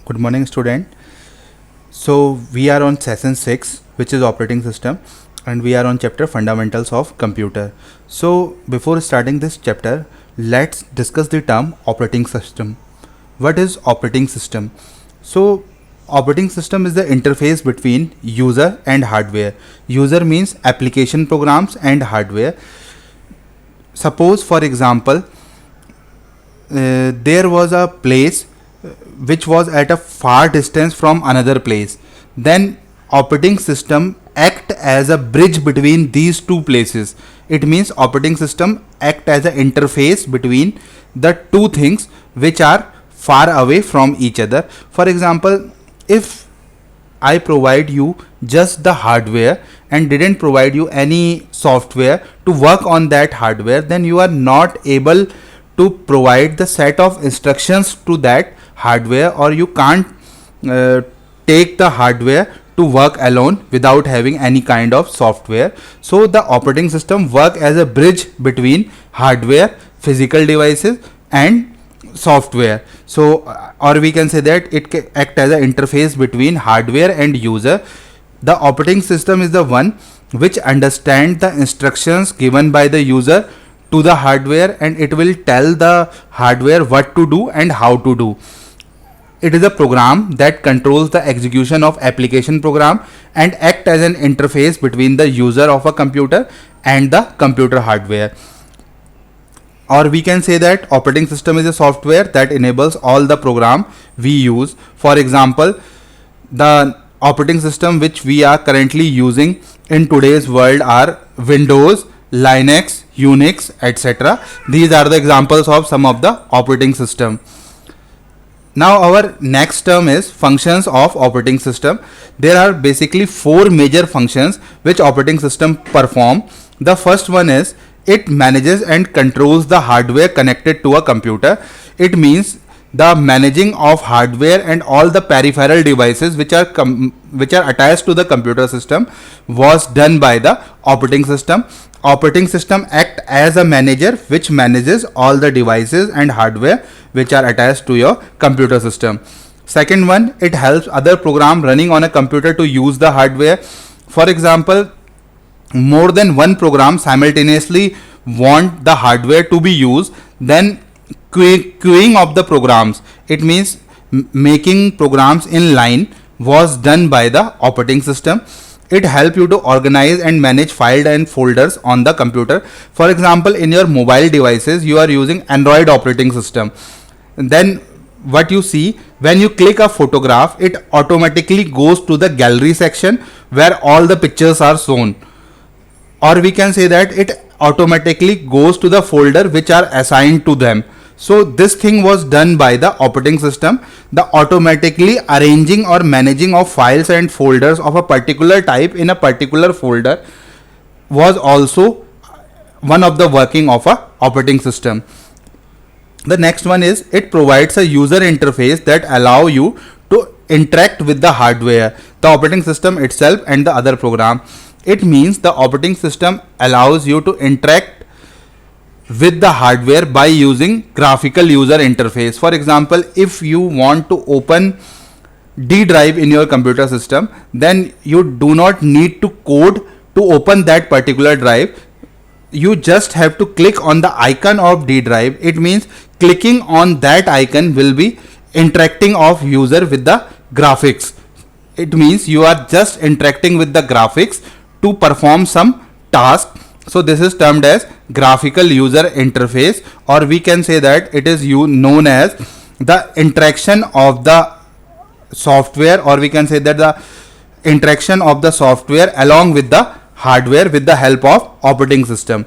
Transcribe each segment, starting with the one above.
Good morning, student. So we are on session 6, which is operating system, and we are on chapter fundamentals of computer. So before starting this chapter, let's discuss the term operating system. What is operating system? So operating system is the interface between user and hardware. User means application programs and hardware. Suppose for example, there was a place which was at a far distance from another place. Then operating system act as a bridge between these two places. It means operating system act as an interface between the two things which are far away from each other. For example, if I provide you just the hardware and didn't provide you any software to work on that hardware, then you are not able to provide the set of instructions to that hardware, or you can't take the hardware to work alone without having any kind of software. So the operating system work as a bridge between hardware, physical devices and software. So or we can say that it can act as an interface between hardware and user. The operating system is the one which understands the instructions given by the user to the hardware, and it will tell the hardware what to do and how to do. It is a program that controls the execution of application program and act as an interface between the user of a computer and the computer hardware. Or we can say that operating system is a software that enables all the program we use. For example, the operating system which we are currently using in today's world are Windows, Linux, Unix, etc. These are the examples of some of the operating system. Now our next term is functions of operating system. There are basically four major functions which operating system perform. The first one is it manages and controls the hardware connected to a computer. It means the managing of hardware and all the peripheral devices which are attached to the computer system was done by the operating system. Operating system act as a manager which manages all the devices and hardware which are attached to your computer system. Second one, it helps other program running on a computer to use the hardware. For example, more than one program simultaneously want the hardware to be used, then queuing of the programs, it means making programs in line, was done by the operating system. It help you to organize and manage files and folders on the computer. For example, in your mobile devices you are using Android operating system. Then what you see, when you click a photograph, it automatically goes to the gallery section where all the pictures are shown. Or we can say that it automatically goes to the folder which are assigned to them. So this thing was done by the operating system. The automatically arranging or managing of files and folders of a particular type in a particular folder was also one of the working of a operating system. The next one is it provides a user interface that allow you to interact with the hardware, the operating system itself and the other program. It means the operating system allows you to interact with the hardware by using graphical user interface. For example, if you want to open D drive in your computer system, then you do not need to code to open that particular drive. You just have to click on the icon of D drive. It means clicking on that icon will be interacting of user with the graphics. It means you are just interacting with the graphics to perform some task. So this is termed as graphical user interface, or we can say that it is known as the interaction of the software, or we can say that the interaction of the software along with the hardware with the help of operating system.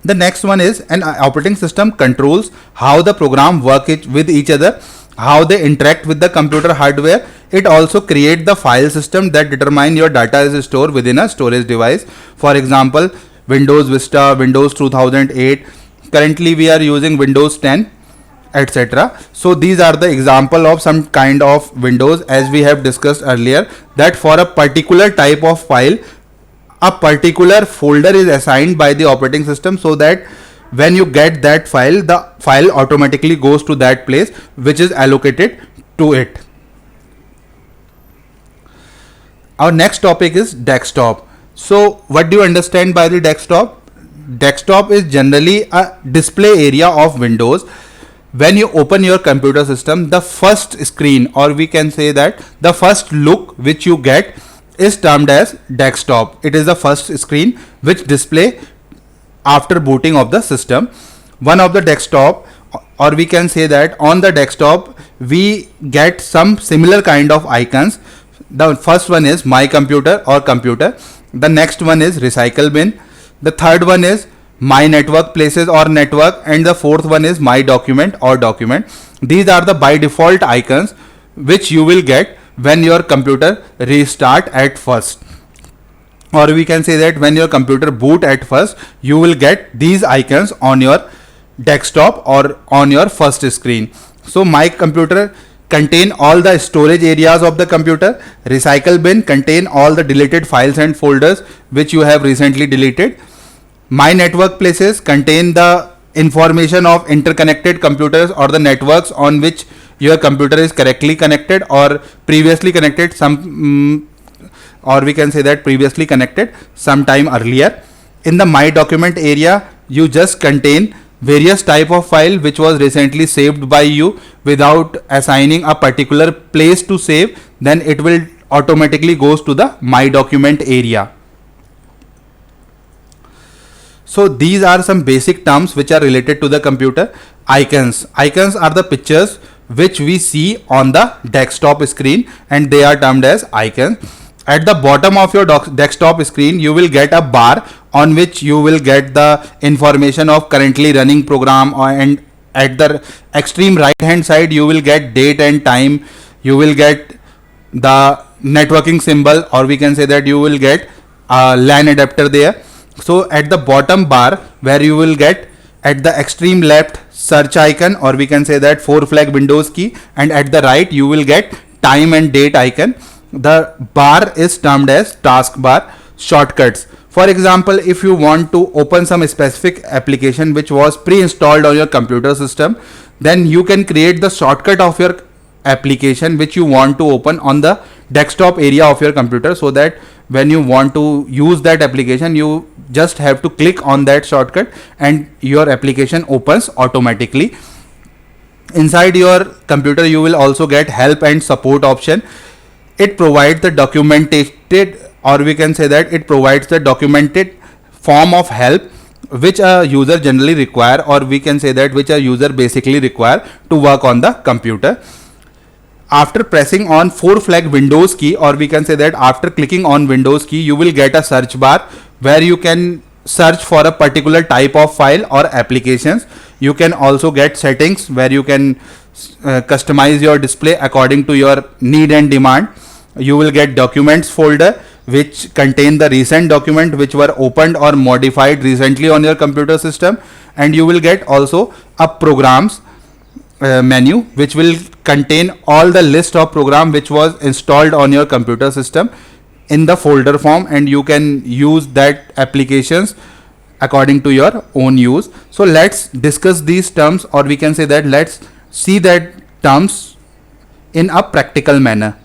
The next one is an operating system controls how the program work with each other, how they interact with the computer hardware. It also creates the file system that determine your data is stored within a storage device. For example, Windows Vista, Windows 2008, currently we are using Windows 10, etc. So these are the example of some kind of Windows, as we have discussed earlier, that for a particular type of file a particular folder is assigned by the operating system, so that when you get that file, the file automatically goes to that place which is allocated to it. Our next topic is desktop. So what do you understand by the desktop? Desktop is generally a display area of Windows. When you open your computer system, the first screen, or we can say that the first look which you get, is termed as desktop. It is the first screen which display after booting of the system. One of the desktop, or we can say that on the desktop we get some similar kind of icons. The first one is my computer or computer. The next one is recycle bin. The third one is my network places or network, and the fourth one is my document or document. These are the by default icons which you will get when your computer restart at first, or we can say that when your computer boot at first, you will get these icons on your desktop or on your first screen. So my computer contain all the storage areas of the computer. Recycle bin contain all the deleted files and folders which you have recently deleted. My network places contain the information of interconnected computers or the networks on which your computer is correctly connected or previously connected or we can say that previously connected sometime earlier. In the my document area, you just contain various type of file which was recently saved by you without assigning a particular place to save. Then it will automatically goes to the my document area. So these are some basic terms which are related to the computer. Icons. Icons are the pictures which we see on the desktop screen, and they are termed as icons. At the bottom of your desktop screen, you will get a bar on which you will get the information of currently running program, and at the extreme right hand side you will get date and time. You will get the networking symbol, or we can say that you will get a LAN adapter there. So at the bottom bar, where you will get at the extreme left search icon, or we can say that 4 flag Windows key, and at the right you will get time and date icon. The bar is termed as taskbar. Shortcuts. For example, if you want to open some specific application which was pre-installed on your computer system, then you can create the shortcut of your application which you want to open on the desktop area of your computer, so that when you want to use that application, you just have to click on that shortcut and your application opens automatically. Inside your computer you will also get help and support option. It provides the documented, or we can say that it provides the documented form of help which a user generally require, or we can say that which a user basically require to work on the computer. After pressing on 4 flag Windows key, or we can say that after clicking on Windows key, you will get a search bar where you can search for a particular type of file or applications. You can also get settings where you can customize your display according to your need and demand. You will get documents folder which contain the recent document which were opened or modified recently on your computer system, and you will get also a programs menu which will contain all the list of program which was installed on your computer system in the folder form, and you can use that applications according to your own use. So let's discuss these terms, or we can say that let's see that terms in a practical manner.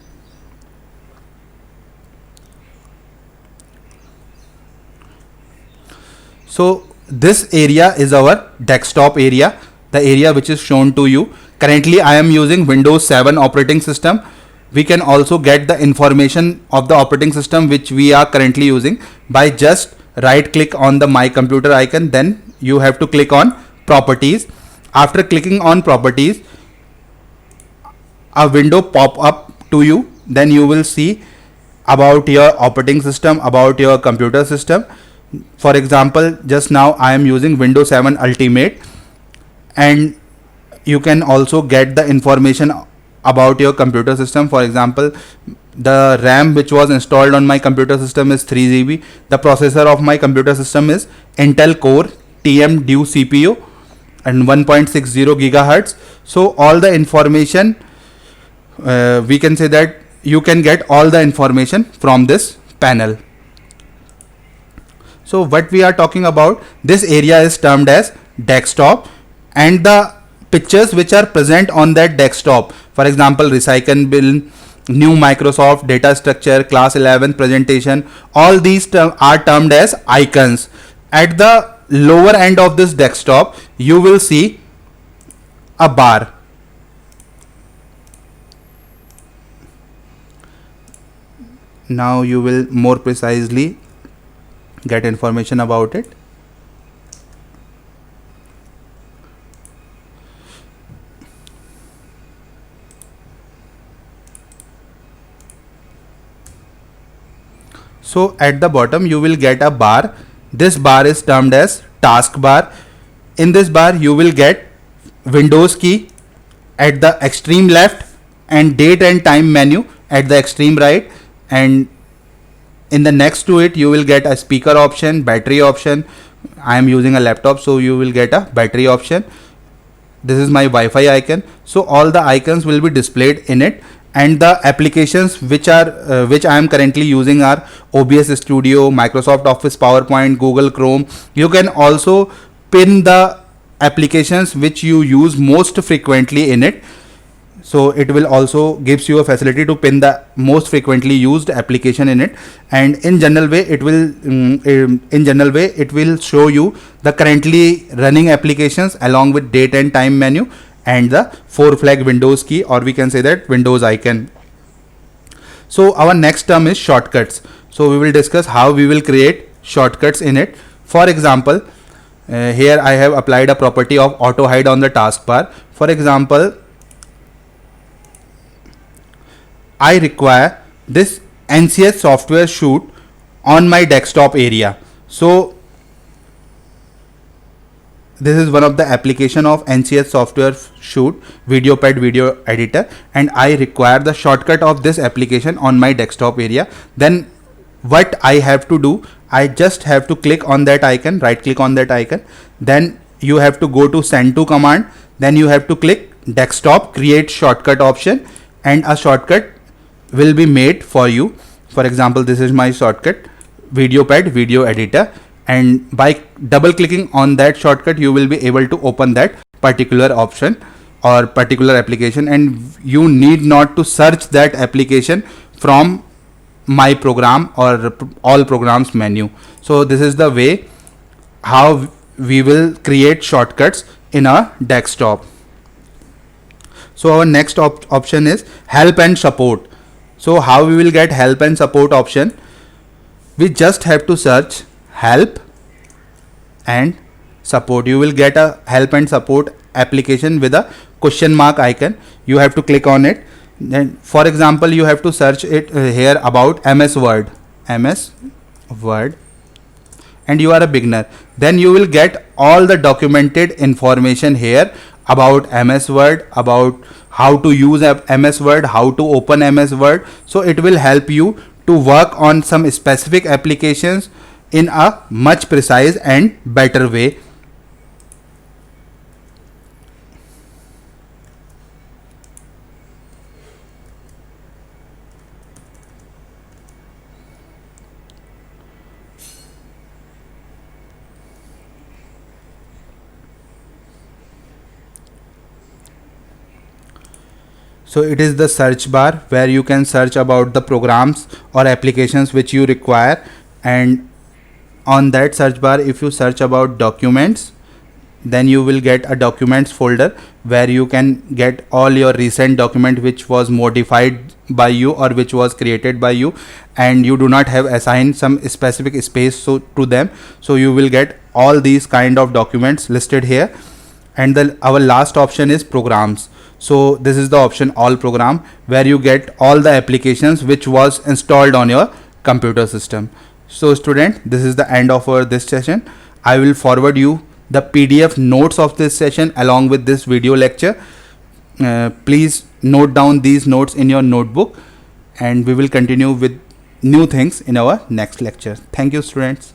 So this area is our desktop area, the area which is shown to you. Currently I am using Windows 7 operating system. We can also get the information of the operating system which we are currently using by just right click on the my computer icon. Then you have to click on properties. After clicking on properties, a window pop up to you. Then you will see about your operating system, about your computer system. For example, just now I am using Windows 7 Ultimate, and you can also get the information about your computer system. For example, the RAM which was installed on my computer system is 3 GB. The processor of my computer system is Intel Core TM Duo CPU and 1.60 gigahertz. So all the information, we can say that you can get all the information from this panel. So what we are talking about, this area is termed as desktop, and the pictures which are present on that desktop. For example, recycle bin, new Microsoft data structure, class 11 presentation, all these are termed as icons. At the lower end of this desktop, you will see a bar. Now you will more precisely get information about it. So at the bottom you will get a bar. This bar is termed as taskbar. In this bar you will get Windows key at the extreme left and date and time menu at the extreme right, and in the next to it you will get a speaker option, battery option. I am using a laptop, so you will get a battery option. This is my Wi-Fi icon. So all the icons will be displayed in it, and the applications which I am currently using are OBS Studio, Microsoft Office, PowerPoint, Google Chrome. You can also pin the applications which you use most frequently in it. So it will also gives you a facility to pin the most frequently used application in it, and in general way it will show you the currently running applications along with date and time menu and the 4 flag Windows key, or we can say that Windows icon. So our next term is shortcuts. So we will discuss how we will create shortcuts in it. For example, here I have applied a property of auto hide on the taskbar. For example, I require this NCS software shoot on my desktop area. So this is one of the application of NCS software shoot, VideoPad video editor, and I require the shortcut of this application on my desktop area. Then what I have to do, I just have to click on that icon, right click on that icon, then you have to go to send to command, then you have to click desktop create shortcut option, and a shortcut will be made for you. For example, this is my shortcut, VideoPad video editor, and by double clicking on that shortcut you will be able to open that particular option or particular application, and you need not to search that application from my program or all programs menu. So this is the way how we will create shortcuts in our desktop. So our next option is help and support. So how we will get help and support option? We just have to search help and support. You will get a help and support application with a question mark icon. You have to click on it. Then for example, you have to search it here about MS Word, and you are a beginner. Then you will get all the documented information here about MS Word, about how to use MS Word, how to open MS Word. So it will help you to work on some specific applications in a much precise and better way. So it is the search bar where you can search about the programs or applications which you require, and on that search bar if you search about documents, then you will get a documents folder where you can get all your recent document which was modified by you or which was created by you, and you do not have assigned some specific space to them. So you will get all these kind of documents listed here. And our last option is programs. So this is the option all program, where you get all the applications which was installed on your computer system. So student, this is the end of this session. I will forward you the PDF notes of this session along with this video lecture. Please note down these notes in your notebook, and we will continue with new things in our next lecture. Thank you students.